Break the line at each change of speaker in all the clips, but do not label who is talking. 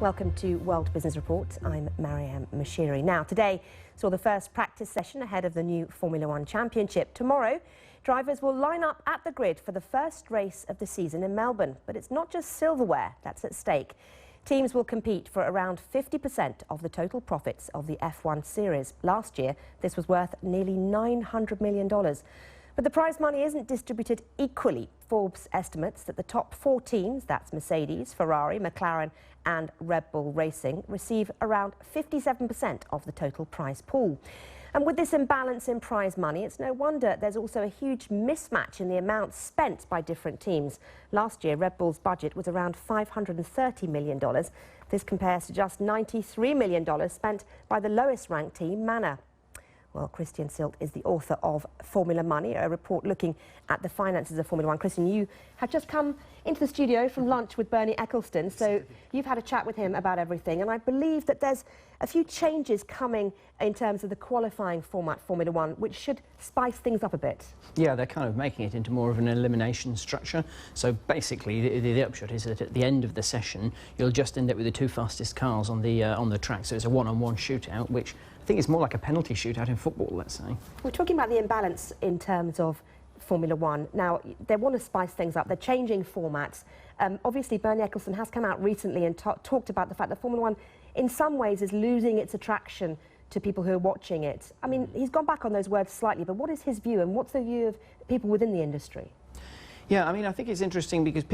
Welcome to World Business Report. I'm Mariam Mashiri. Now, today saw the first practice session ahead of the new Formula One Championship. Tomorrow, drivers will line up at the grid for the first race of the season in Melbourne. But it's not just silverware that's at stake. Teams will compete for around 50% of the total profits of the F1 series. Last year, this was worth nearly $900 million. But the prize money isn't distributed equally. Forbes estimates that the top 4 teams, that's Mercedes, Ferrari, McLaren and Red Bull Racing, receive around 57% of the total prize pool. And with this imbalance in prize money, it's no wonder there's also a huge mismatch in the amount spent by different teams. Last year, Red Bull's budget was around $530 million. This compares to just $93 million spent by the lowest-ranked team, Manor. Well, Christian Sylt is the author of Formula Money, a report looking at the finances of Formula One. Christian, you have just come into the studio from lunch with Bernie Ecclestone, so you've had a chat with him about everything, and I believe that there's a few changes coming in terms of the qualifying format Formula One, which should spice things up a bit. Yeah, they're kind of making it into more of an elimination structure. So basically, the upshot is that at the end of the session, you'll just end up with the 2 fastest cars on the track. So it's a one-on-one shootout, which I think it's more like a penalty shootout in football, let's say. We're talking about the imbalance in terms of Formula One. Now, they want to spice things up. They're changing formats. Obviously, Bernie Ecclestone has come out recently and talked about the fact that Formula One, in some ways, is losing its attraction to people who are watching it. I mean, he's gone back on those words slightly, but what is his view and what's the view of people within the industry? Yeah, I mean, I think it's interesting because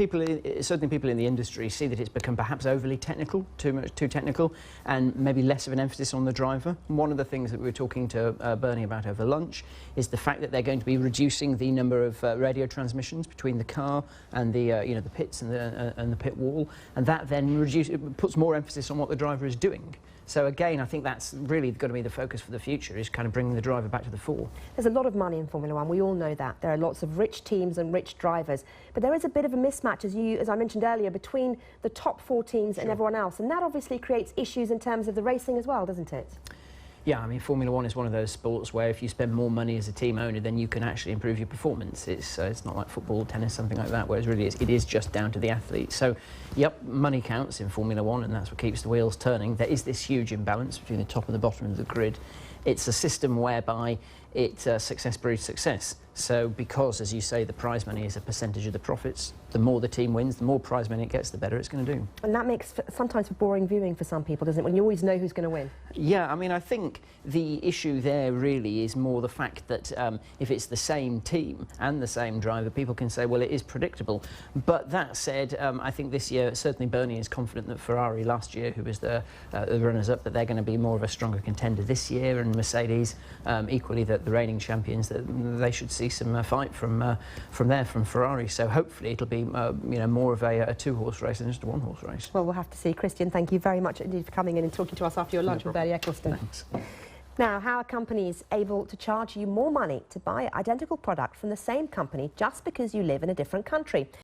certainly people in the industry see that it's become perhaps overly technical, too technical, and maybe less of an emphasis on the driver. One of the things that we were talking to Bernie about over lunch is the fact that they're going to be reducing the number of radio transmissions between the car and the the pits and the pit wall, and that then puts more emphasis on what the driver is doing. So again, I think that's really going to be the focus for the future, is kind of bringing the driver back to the fore. There's a lot of money in Formula One, we all know that. There are lots of rich teams and rich drivers, but there is a bit of a mismatch, as I mentioned earlier, between the top 4 teams and everyone else, and that obviously creates issues in terms of the racing as well, doesn't it? Yeah, I mean, Formula One is one of those sports where if you spend more money as a team owner, then you can actually improve your performance. It's not like football, tennis, something like that, whereas really it is just down to the athlete. So, yep, money counts in Formula One, and that's what keeps the wheels turning. There is this huge imbalance between the top and the bottom of the grid. It's a system whereby success breeds success. So because, as you say, the prize money is a percentage of the profits, the more the team wins, the more prize money it gets, the better it's going to do. And that makes sometimes for boring viewing for some people, doesn't it, when you always know who's going to win? Yeah, I mean, I think the issue there really is more the fact that if it's the same team and the same driver, people can say, well, it is predictable. But that said, I think this year, certainly Bernie is confident that Ferrari last year, who was the runners-up, that they're going to be more of a stronger contender this year, and Mercedes, equally the reigning champions, that they should see some fight from Ferrari. So hopefully it'll be more of a 2-horse race than just a 1-horse race. Well, we'll have to see. Christian, thank you very much indeed for coming in and talking to us after your lunch with Bernie Ecclestone. Thanks. Now, how are companies able to charge you more money to buy identical product from the same company just because you live in a different country?